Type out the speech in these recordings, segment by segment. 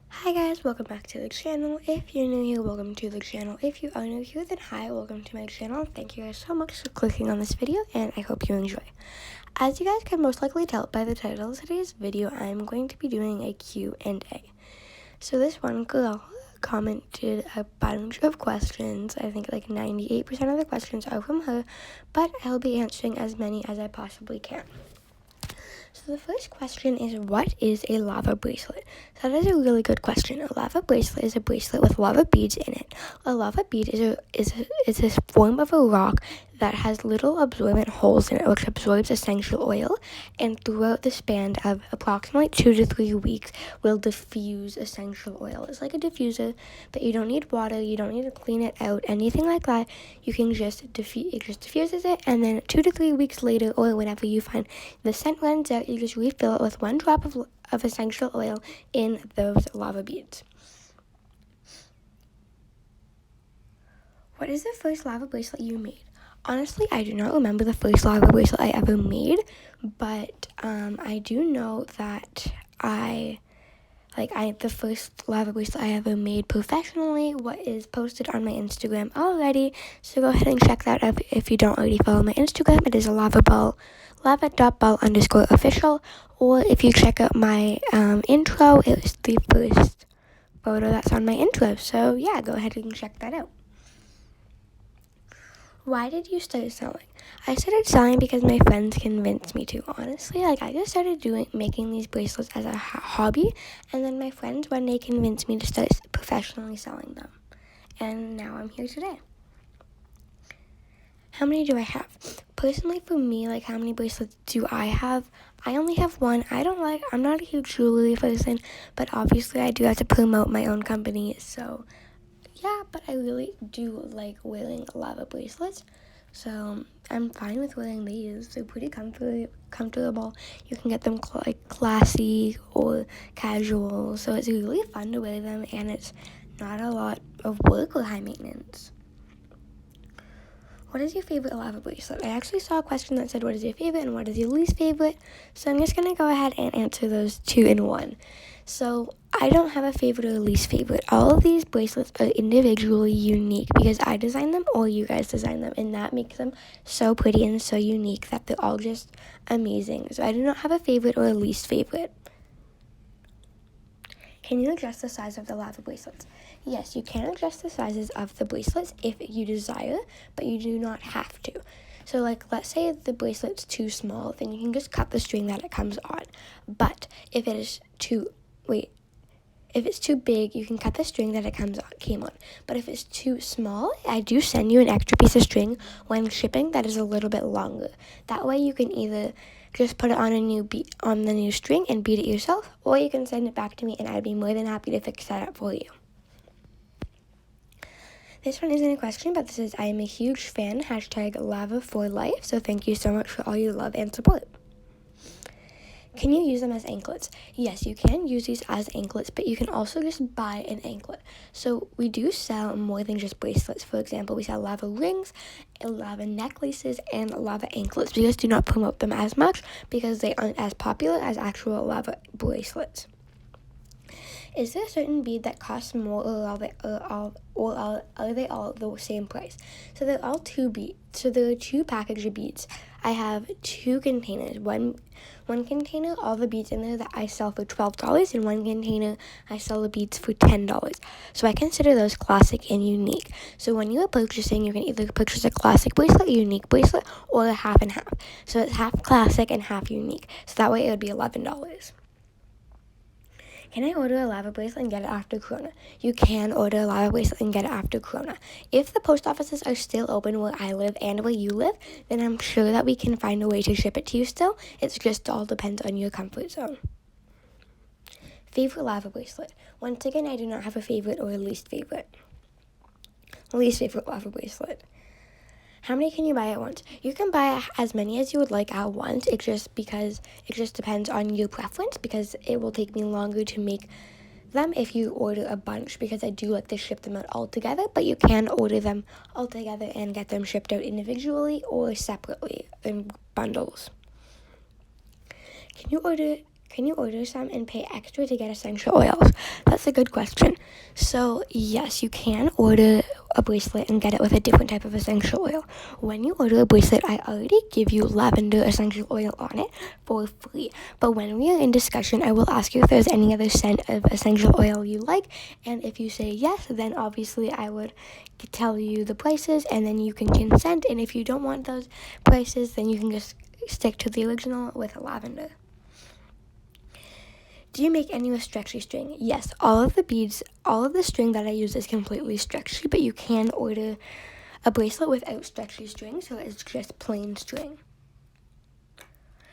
Hi guys, welcome back to the channel. If you're new here, welcome to the channel. If you are new here, then hi, welcome to my channel. Thank you guys so much for clicking on this video, and I hope you enjoy. As you guys can most likely tell by the title of today's video, I'm going to be doing a Q&A. So this one girl commented a bunch of questions. I think like 98% of the questions are from her, but I'll be answering as many as I possibly can. So the first question is, what is a lava bracelet? So that is a really good question. A lava bracelet is a bracelet with lava beads in it. A lava bead is a form of a rock that has little absorbent holes in it, which absorbs essential oil, and throughout the span of approximately 2 to 3 weeks will diffuse essential oil. It's like a diffuser, but you don't need water, you don't need to clean it out, anything like that. You can just it just diffuses it, and then 2 to 3 weeks later, or whenever you find the scent runs out, you just refill it with 1 drop of essential oil in those lava beads. What is the first lava bracelet you made? Honestly, I do not remember the first lava bracelet I ever made, but I do know that the first lava bracelet I ever made professionally what is posted on my Instagram already, so go ahead and check that out if you don't already follow my Instagram. It is a Lava.ball, lava.ball_official, or if you check out my intro, it was the first photo that's on my intro, so yeah, go ahead and check that out. Why did you start selling? I started selling because my friends convinced me to. Honestly, I just started making these bracelets as a hobby, and then my friends one day convinced me to start professionally selling them. And now I'm here today. How many do I have? Personally, for me, how many bracelets do I have? I only have one. I'm not a huge jewelry person, but obviously I do have to promote my own company, so yeah, but I really do like wearing lava bracelets, so I'm fine with wearing these. They're pretty comfortable. You can get them classy or casual, so it's really fun to wear them, and it's not a lot of work or high maintenance. What is your favorite lava bracelet? I actually saw a question that said, what is your favorite and what is your least favorite? So I'm just going to go ahead and answer those 2 in 1. So I don't have a favorite or least favorite. All of these bracelets are individually unique because I designed them or you guys designed them, and that makes them so pretty and so unique that they're all just amazing. So I do not have a favorite or a least favorite. Can you adjust the size of the lava bracelets? Yes, you can adjust the sizes of the bracelets if you desire, but you do not have to. So let's say the bracelet's too small, then you can just cut the string that it comes on. But if it's too big, you can cut the string that it came on. But if it's too small, I do send you an extra piece of string when shipping that is a little bit longer. That way you can either just put it on the new string and beat it yourself, or you can send it back to me and I'd be more than happy to fix that up for you. This one isn't a question, but this is, I am a huge fan, #lava4life, so thank you so much for all your love and support. Can you use them as anklets? Yes, you can use these as anklets, but you can also just buy an anklet. So we do sell more than just bracelets. For example, we sell lava rings, lava necklaces, and lava anklets. We just do not promote them as much because they aren't as popular as actual lava bracelets. Is there a certain bead that costs more, or are they all the same price? So they're all 2 beads. So there are 2 package of beads. I have 2 containers. One container, all the beads in there that I sell for $12, and one container I sell the beads for $10. So I consider those classic and unique. So when you are purchasing, you can either purchase a classic bracelet, a unique bracelet, or a half and half. So it's half classic and half unique. So that way it would be $11. Can I order a lava bracelet and get it after Corona? You can order a lava bracelet and get it after Corona. If the post offices are still open where I live and where you live, then I'm sure that we can find a way to ship it to you still. It just all depends on your comfort zone. Favorite lava bracelet? Once again, I do not have a favorite or a least favorite. Least favorite lava bracelet. How many can you buy at once? You can buy as many as you would like at once. It just depends on your preference, because it will take me longer to make them if you order a bunch, because I do like to ship them out all together, but you can order them all together and get them shipped out individually or separately in bundles. Can Can you order some and pay extra to get essential oils? That's a good question. So yes, you can order a bracelet and get it with a different type of essential oil. When you order a bracelet, I already give you lavender essential oil on it for free. But when we are in discussion, I will ask you if there's any other scent of essential oil you like. And if you say yes, then obviously I would tell you the prices and then you can consent. And if you don't want those prices, then you can just stick to the original with lavender. Do you make any with stretchy string? Yes, all of the string that I use is completely stretchy, but you can order a bracelet without stretchy string, so it's just plain string.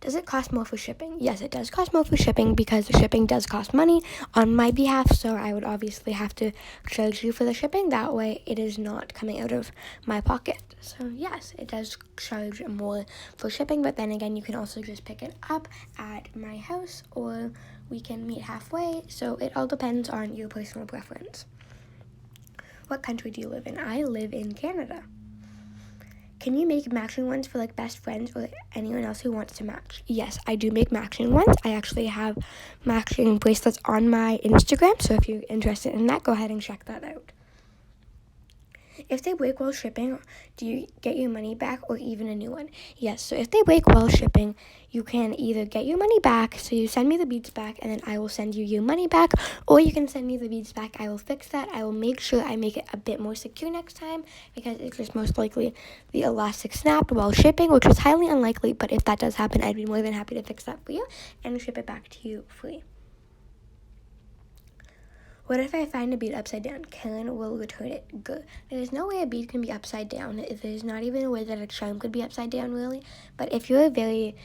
Does it cost more for shipping? Yes, it does cost more for shipping because the shipping does cost money on my behalf, so I would obviously have to charge you for the shipping. That way it is not coming out of my pocket. So yes, it does charge more for shipping, but then again, you can also just pick it up at my house or we can meet halfway, so it all depends on your personal preference. What country do you live in? I live in Canada. Can you make matching ones for like best friends or anyone else who wants to match? Yes, I do make matching ones. I actually have matching bracelets on my Instagram, so if you're interested in that, go ahead and check that out. If they break while shipping, do you get your money back or even a new one? Yes, so if they break while shipping, you can either get your money back, so you send me the beads back and then I will send you your money back, or you can send me the beads back. I will fix that. I will make sure I make it a bit more secure next time because it's just most likely the elastic snapped while shipping, which is highly unlikely, but if that does happen, I'd be more than happy to fix that for you and ship it back to you free. What if I find a bead upside down? Karen will return it. Good. There's no way a bead can be upside down. There's not even a way that a charm could be upside down, really. But if you're very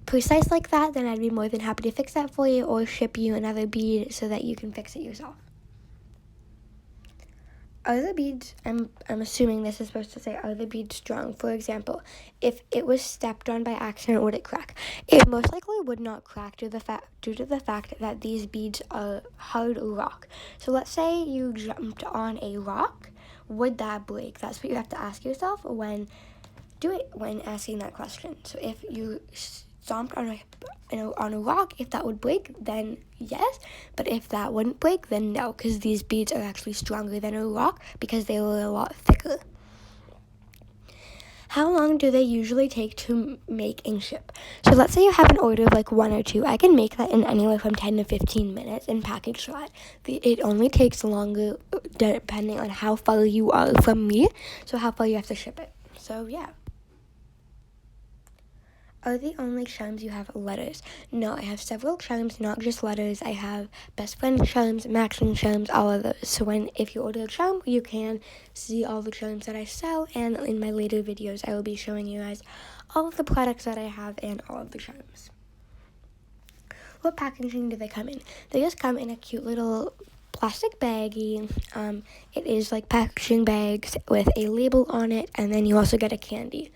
precise like that, then I'd be more than happy to fix that for you or ship you another bead so that you can fix it yourself. Are the beads, I'm assuming this is supposed to say, are the beads strong? For example, if it was stepped on by accident, would it crack? It most likely would not crack due to the fact that these beads are hard rock. So let's say you jumped on a rock, would that break? That's what you have to ask yourself when asking that question. So if you stomped on a rock, if that would break, then yes, but if that wouldn't break, then no, because these beads are actually stronger than a rock because they were a lot thicker. How long do they usually take to make and ship? So let's say you have an order of like 1 or 2. I can make that in anywhere from 10 to 15 minutes and package that. It only takes longer depending on how far you are from me, so how far you have to ship it. So yeah. Are the only charms you have letters? No, I have several charms, not just letters. I have best friend charms, matching charms, all of those. So if you order a charm, you can see all the charms that I sell, and in my later videos, I will be showing you guys all of the products that I have and all of the charms. What packaging do they come in? They just come in a cute little plastic baggie. It is like packaging bags with a label on it, and then you also get a candy.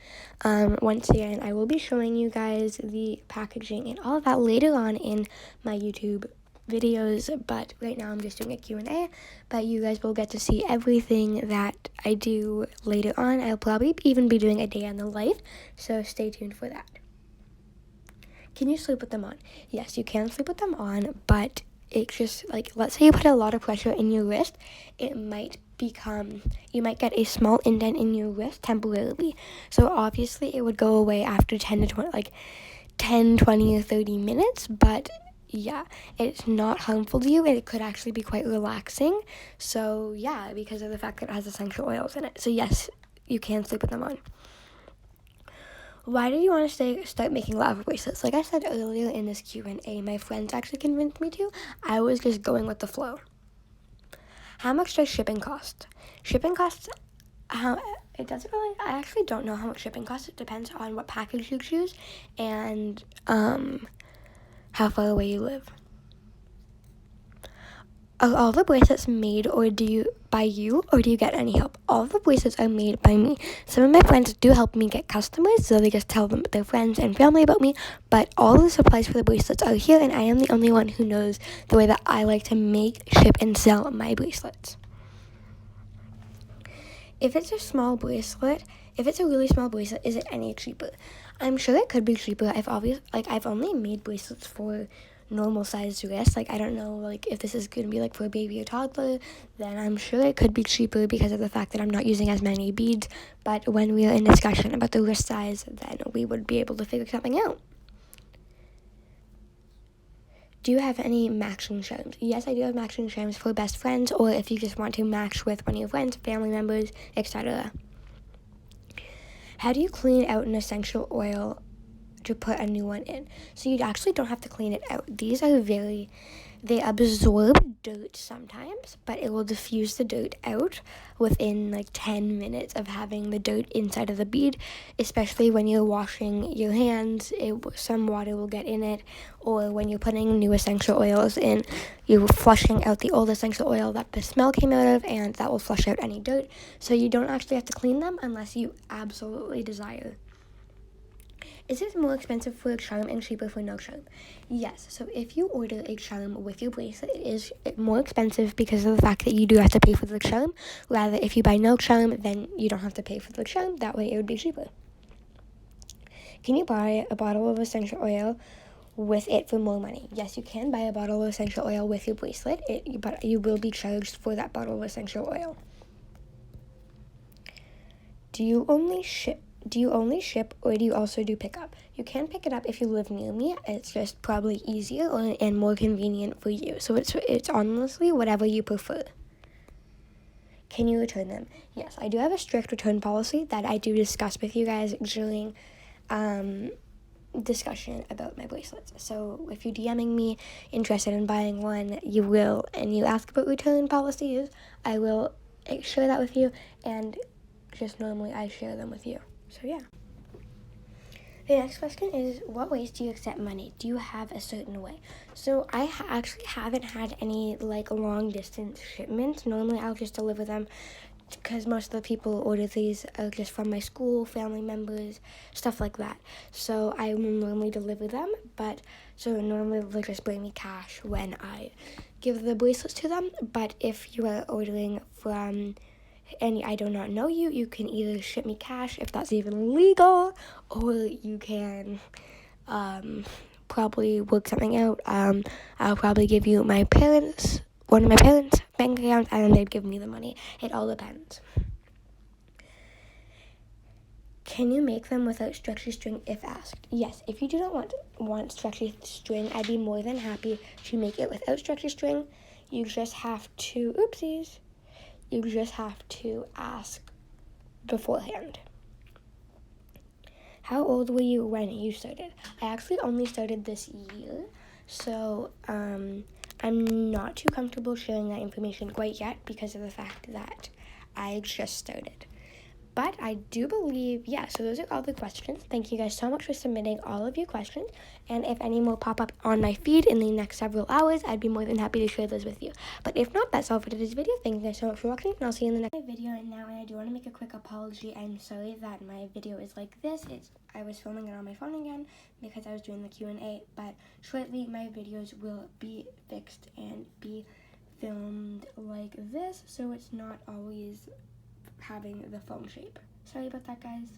Once again, I will be showing you guys the packaging and all of that later on in my YouTube videos, but right now I'm just doing a Q&A, but you guys will get to see everything that I do later on. I'll probably even be doing a day in the life, so stay tuned for that. Can you sleep with them on? Yes, you can sleep with them on, but it's just like, let's say you put a lot of pressure in your wrist, you might get a small indent in your wrist temporarily. So obviously it would go away after 10, 20, or 30 minutes, but yeah, it's not harmful to you, and it could actually be quite relaxing. So yeah, because of the fact that it has essential oils in it. So yes, you can sleep with them on. Why did you want to start making lava bracelets? Like I said earlier in this Q&A, my friends actually convinced me to. I was just going with the flow. How much does shipping cost? Shipping costs, I actually don't know how much shipping costs. It depends on what package you choose and how far away you live. Are all the bracelets made by you, or do you get any help? All the bracelets are made by me. Some of my friends do help me get customers, so they just tell them their friends and family about me, but all the supplies for the bracelets are here, and I am the only one who knows the way that I like to make, ship, and sell my bracelets. If it's a really small bracelet, is it any cheaper? I'm sure it could be cheaper. I've only made bracelets for normal sized wrist. Like, I don't know, like, if this is going to be, like, for a baby or toddler, then I'm sure it could be cheaper because of the fact that I'm not using as many beads. But when we are in discussion about the wrist size, then we would be able to figure something out. Do you have any matching charms? Yes, I do have matching charms for best friends, or if you just want to match with one of your friends, family members, etc. How do you clean out an essential oil to put a new one in? So you actually don't have to clean it out. These are they absorb dirt sometimes, but it will diffuse the dirt out within like 10 minutes of having the dirt inside of the bead, especially when you're washing your hands. Some water will get in it, or when you're putting new essential oils in, you're flushing out the old essential oil that the smell came out of, and that will flush out any dirt. So you don't actually have to clean them unless you absolutely desire. Is it more expensive for a charm and cheaper for no charm? Yes. So if you order a charm with your bracelet, it is more expensive because of the fact that you do have to pay for the charm. Rather, if you buy no charm, then you don't have to pay for the charm. That way it would be cheaper. Can you buy a bottle of essential oil with it for more money? Yes, you can buy a bottle of essential oil with your bracelet, but you will be charged for that bottle of essential oil. Do you only ship or do you also do pickup? You can pick it up if you live near me. It's just probably easier and more convenient for you. So it's honestly whatever you prefer. Can you return them? Yes, I do have a strict return policy that I do discuss with you guys during discussion about my bracelets. So if you're DMing me interested in buying one, and you ask about return policies, I will share that with you, and just normally I share them with you. So yeah. The next question is, what ways do you accept money? Do you have a certain way? So I actually haven't had any like long distance shipments. Normally I'll just deliver them because most of the people order these are just from my school, family members, stuff like that. So I will normally deliver them, so normally they'll just bring me cash when I give the bracelets to them. But if you are ordering from and I do not know you, you can either ship me cash if that's even legal, or you can probably work something out. I'll probably give you one of my parents' bank accounts, and then they'd give me the money. It all depends. Can you make them without stretchy string if asked? Yes, if you do not want stretchy string, I'd be more than happy to make it without stretchy string. You just have to ask beforehand. How old were you when you started? I actually only started this year, so I'm not too comfortable sharing that information quite yet because of the fact that I just started. But I do believe, so those are all the questions. Thank you guys so much for submitting all of your questions. And if any more pop up on my feed in the next several hours, I'd be more than happy to share those with you. But if not, that's all for today's video. Thank you guys so much for watching, and I'll see you in the next video. And now, I do want to make a quick apology. I'm sorry that my video is like this. I was filming it on my phone again because I was doing the Q&A. But shortly, my videos will be fixed and be filmed like this, so it's not always having the phone shape. Sorry about that, guys.